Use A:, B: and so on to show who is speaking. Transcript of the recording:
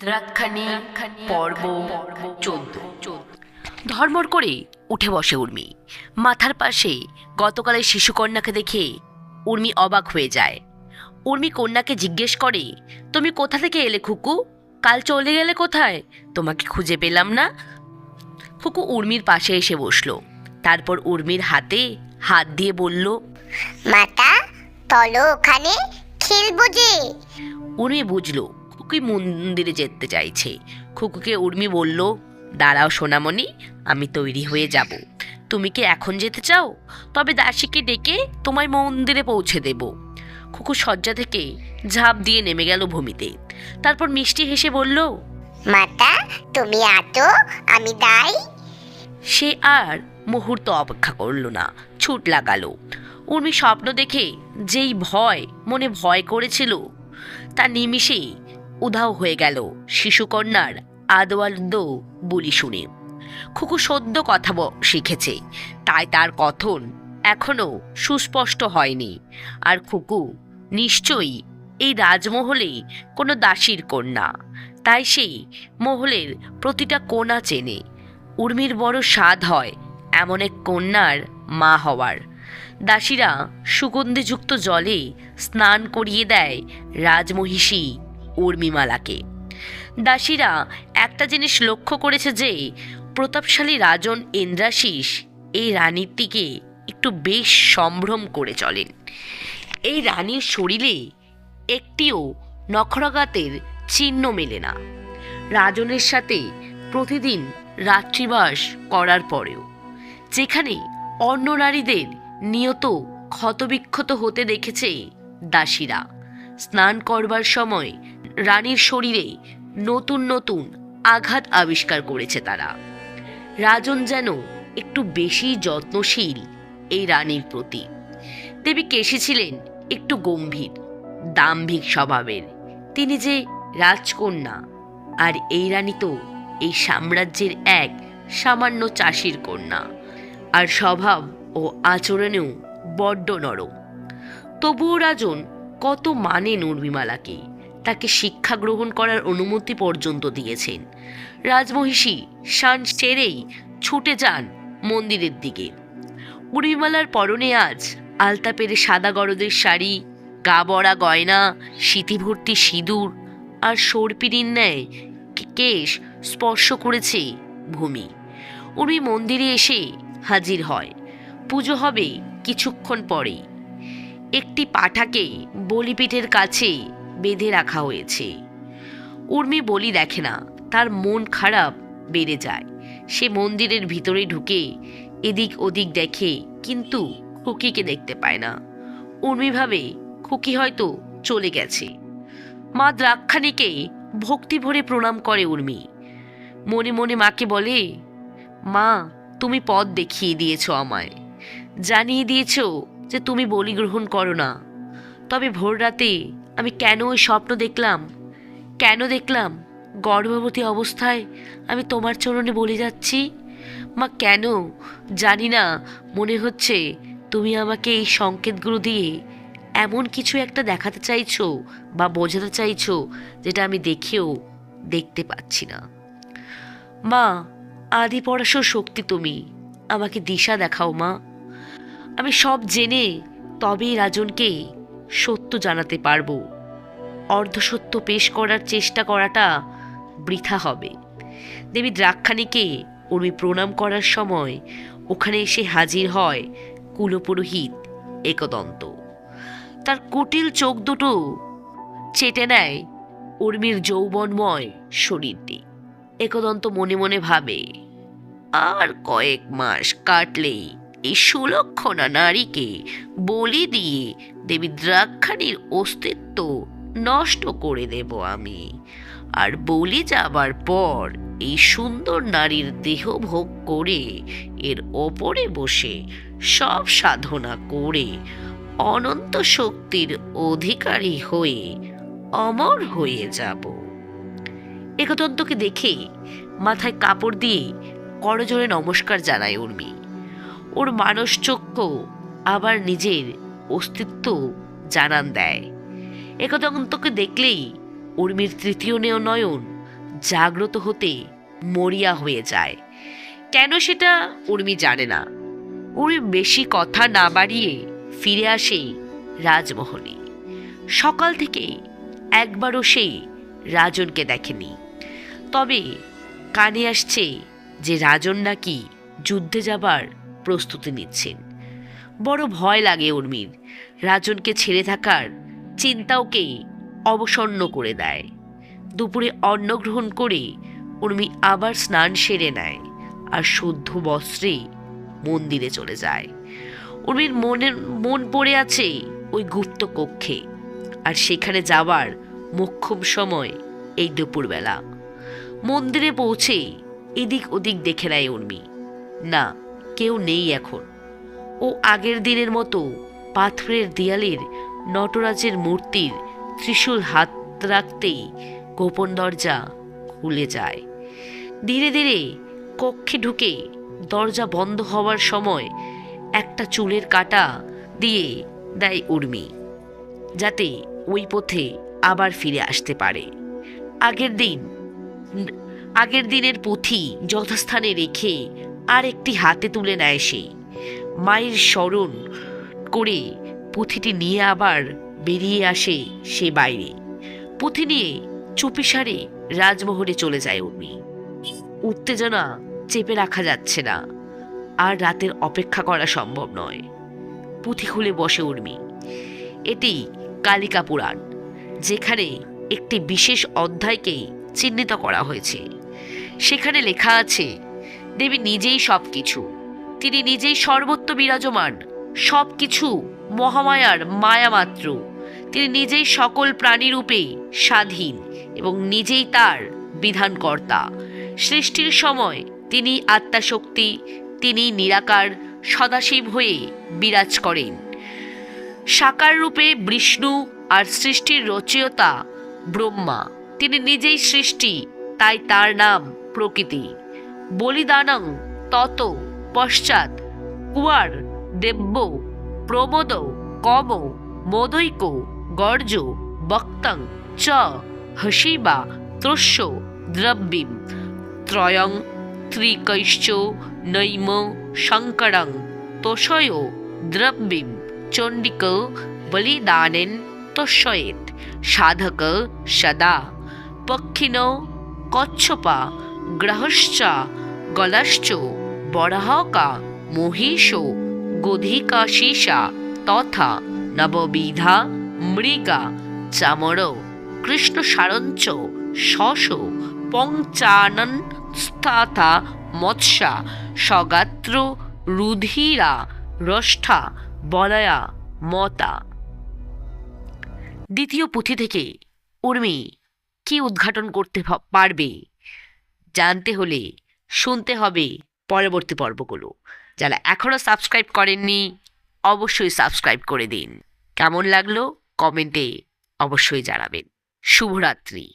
A: দ্রাক্ষাণী পর্ব ১৪। ধর্মর করে উঠে বসে উর্মি। মাথার পাশে গতকালের শিশুকন্যাকে দেখে উর্মি অবাক হয়ে যায়। উর্মি কন্যাকে জিজ্ঞেস করে, তুমি কোথা থেকে এলে খুকু? কাল চলে গেলে কোথায়? তোমাকে খুঁজে পেলাম না। খুকু উর্মির পাশে এসে বসলো। তারপর উর্মির হাতে হাত দিয়ে বলল,
B: মাতা চলো ওখানে খেলবো যে।
A: উর্মি বুঝলো খুকি মন্দিরে যেতে চাইছে। খুকুকে উর্মি বলল, দাঁড়াও সোনামণি, আমি তৈরি হয়ে যাব। তুমি কি এখন যেতে চাও? তবে দাসীকে ডেকে তোমায় মন্দিরে পৌঁছে দেব। খুকু শয্যা থেকে ঝাঁপ দিয়ে নেমে গেল ভূমিতে। তারপর মিষ্টি হেসে বলল,
B: মাতা তুমি আতো, আমি দাই।
A: সে আর মুহূর্ত অপেক্ষা করল না, ছুট লাগালো। উর্মি স্বপ্ন দেখে যেই মনে ভয় করেছিল তা নিমিষেই উধাও হয়ে গেল শিশুকন্যার আদো বুলি শুনে। খুকু সদ্য কথা শিখেছে, তাই তার কথন এখনো সুস্পষ্ট হয়নি। আর খুকু নিশ্চয়ই এই রাজমহলে কোনো দাসীর কন্যা, তাই সেই মহলের প্রতিটা কোণা চেনে। উর্মির বড় স্বাদ হয় এমন এক কন্যার মা হওয়ার। দাসীরা সুগন্ধিযুক্ত জলে স্নান করিয়ে দেয় রাজমহিষী উর্মিমালাকে। দাসীরা একটা জিনিস লক্ষ্য করেছে যে প্রতাপশালী রাজন ইন্দ্রাশিস এই রানীর দিকে একটু বেশ সম্ভ্রম করে চলেন। এই রানীর শরীরে একটিও নখরাঘাতের চিহ্ন মেলে না। রাজনের সাথে প্রতিদিন রাত্রিবাস করার পরেও, যেখানে অন্য নারীদের নিয়ত ক্ষতবিক্ষত হতে দেখেছে দাসীরা, স্নান করবার সময় রানীর শরীরে নতুন নতুন আঘাত আবিষ্কার করেছে তারা। রাজন যেন একটু বেশি যত্নশীল এই রানীর প্রতি। দেবী কেশী ছিলেন একটু গম্ভীর দাম্ভিক স্বভাবের। তিনি যে রাজকন্যা, আর এই রানী তো এই সাম্রাজ্যের এক সামান্য চাষির কন্যা, আর স্বভাব ও আচরণেও বড্ড নরম। তবুও রাজন কত মানেন উর্মিমালাকে, তাকে শিক্ষা গ্রহণ করার অনুমতি পর্যন্ত দিয়েছেন। রাজমহিষী শান সেরেই ছুটে যান মন্দিরের দিকে। উর্মিমালার পরনে আজ আলতা পেরে সাদা গরদের শাড়ি, গা বড়া গয়না, স্মৃতিভর্তি সিঁদুর আর সর্পিনীর ন্যায় কেশ স্পর্শ করেছে ভূমি। উর্মি মন্দিরে এসে হাজির হয়। পুজো হবে কিছুক্ষণ পরেই। একটি পাঁঠাকে বলিপীঠের কাছে বেঁধে রাখা হয়েছে। উর্মি বলি দেখে না, তার মন খারাপ বেড়ে যায়। সে মন্দিরের ভিতরে ঢুকে এদিক ওদিক দেখে, কিন্তু খুকিকে দেখতে পায় না। উর্মি ভাবে খুকি হয়তো চলে গেছে। মা দ্রাক্ষাণীকে ভক্তি ভরে প্রণাম করে উর্মি। মনে মনে মাকে বলে, মা তুমি পথ দেখিয়ে দিয়েছ আমায়, জানিয়ে দিয়েছ যে তুমি বলি গ্রহণ করো না। তবে ভোর রাতে আমি কেন ওই স্বপ্ন দেখলাম? কেন দেখলাম গর্ভবতী অবস্থায় আমি তোমার চরণে বলে যাচ্ছি? মা কেন জানি না, মনে হচ্ছে তুমি আমাকে এই সংকেতগুলো দিয়ে এমন কিছু একটা দেখাতে চাইছো বা বোঝাতে চাইছো যেটা আমি দেখেও দেখতে পাচ্ছি না। মা আদি পরাশর শক্তি তুমি, আমাকে দিশা দেখাও মা। আমি সব জেনে তবেই রাজনকে সত্য জানাতে পারবো। অর্ধসত্য পেশ করার চেষ্টা করাটা বৃথা হবে। দেবী দ্রাক্ষাণীকে উর্মি প্রণাম করার সময় ওখানে এসে হাজির হয় কুলপুরোহিত একদন্ত। তার কুটিল চোখ দুটো চেটে নেয় উর্মির যৌবনময় শরীরটি। একদন্ত মনে মনে ভাবে, আর কয়েক মাস কাটলেই এই সুলক্ষণা নারীকে বলি দিয়ে দেবী দ্রাক্ষাণীর অস্তিত্ব নষ্ট করে দেব আমি। আর বলি যাবার পর এই সুন্দর নারীর দেহ ভোগ করে এর ওপরে বসে সব সাধনা করে অনন্ত শক্তির অধিকারী হয়ে অমর হয়ে যাব। একদন্তকে দেখে মাথায় কাপড় দিয়ে করজোড়ে নমস্কার জানায় উর্মি। ওর মানসচক্ষু আবার নিজের অস্তিত্ব জানান দেয়। একদন্তকে দেখলেই উর্মির তৃতীয় নয়ন জাগ্রত হতে মরিয়া হয়ে যায়। কেন সেটা উর্মি জানে না। উর্মি বেশি কথা না বাড়িয়ে ফিরে আসে রাজমহলে। সকাল থেকে একবারও সে রাজনকে দেখেনি। তবে কানে আসছে যে রাজন নাকি যুদ্ধে যাবার প্রস্তুতি নিচ্ছেন। বড় ভয় লাগে উর্মির। রাজনকে ছেড়ে থাকার চিন্তাওকে অবসন্ন করে দেয়। দুপুরে অন্ন গ্রহণ করে উর্মি আবার স্নান সেরে নেয় আর শুদ্ধ বস্ত্রে মন্দিরে চলে যায়। উর্মির মন পড়ে আছে ওই গুপ্ত কক্ষে, আর সেখানে যাবার মোক্ষম সময় এই দুপুরবেলা। মন্দিরে পৌঁছে এদিক ওদিক দেখে নেয় উর্মি। না, কেউ নেই এখন। ও আগের দিনের মতো পাথরের দেয়ালের নটরাজের মূর্তির ত্রিশূল হাত রাখতেই গোপন দরজা খুলে যায়। ধীরে ধীরে কক্ষে ঢুকে দরজা বন্ধ হওয়ার সময় একটা চুলের কাঁটা দিয়ে দেয় উর্মি, যাতে ওই পথে আবার ফিরে আসতে পারে। আগের দিনের পুঁথি যথাস্থানে রেখে আর একটি হাতে তুলে নেয় সে। মায়ের স্মরণ করে পুঁথিটি নিয়ে আবার বেরিয়ে আসে সে বাইরে। পুঁথি নিয়ে চুপিসারে রাজমহলে চলে যায় উর্মি। উত্তেজনা চেপে রাখা যাচ্ছে না, আর রাতের অপেক্ষা করা সম্ভব নয়। পুঁথি খুলে বসে উর্মি। এটি কালিকা পুরাণ, যেখানে একটি বিশেষ অধ্যায়কে চিহ্নিত করা হয়েছে। সেখানে লেখা আছে, দেবী নিজেই সব কিছু, তিনি নিজেই সর্বত্র বিরাজমান, সব কিছু মহামায়ার মায়া মাত্র। তিনি নিজেই সকল প্রাণীরূপে স্বাধীন এবং নিজেই তার বিধানকর্তা। সৃষ্টির সময় তিনি আত্মাশক্তি, তিনি নিরাকার সদাশিব হয়ে বিরাজ করেন। সাকার রূপে বিষ্ণু আর সৃষ্টির রচয়িতা ব্রহ্মা। তিনি নিজেই সৃষ্টি, তাই তার নাম প্রকৃতি। বলিদানং তত পশ্চাৎ কুয়ার দেব্য প্রমোদ কম মোদৈক গর্জ বক্তং চ হসিবা ত্রস্য দ্রব্যিম ত্রয়ং ত্রিকৈশ্চ নৈম শঙ্করং তোষয় দ্রব্যিম চণ্ডিক বলিদানেন তোষয়েত সাধক সদা পক্ষিণ কচ্ছপা গ্রহশ্চ গলশ্চ বরাহকা মহিষো গোধিকাশীষা তথা নববিধা মৃগা চামর কৃষ্ণ সারঞ্চ শশ পঞ্চানন স্থা মৎস্যা সগাত্র রুধিরা রষ্টা বলয়া মতা। দ্বিতীয় পুঁথি থেকে উর্মি কি উদ্ঘাটন করতে পারবে জানতে হলে শুনতে হবে পরবর্তী পর্বগুলো। যারা এখনও সাবস্ক্রাইব করেননি অবশ্যই সাবস্ক্রাইব করে দিন। কেমন লাগলো কমেন্টে অবশ্যই জানাবেন। শুভরাত্রি।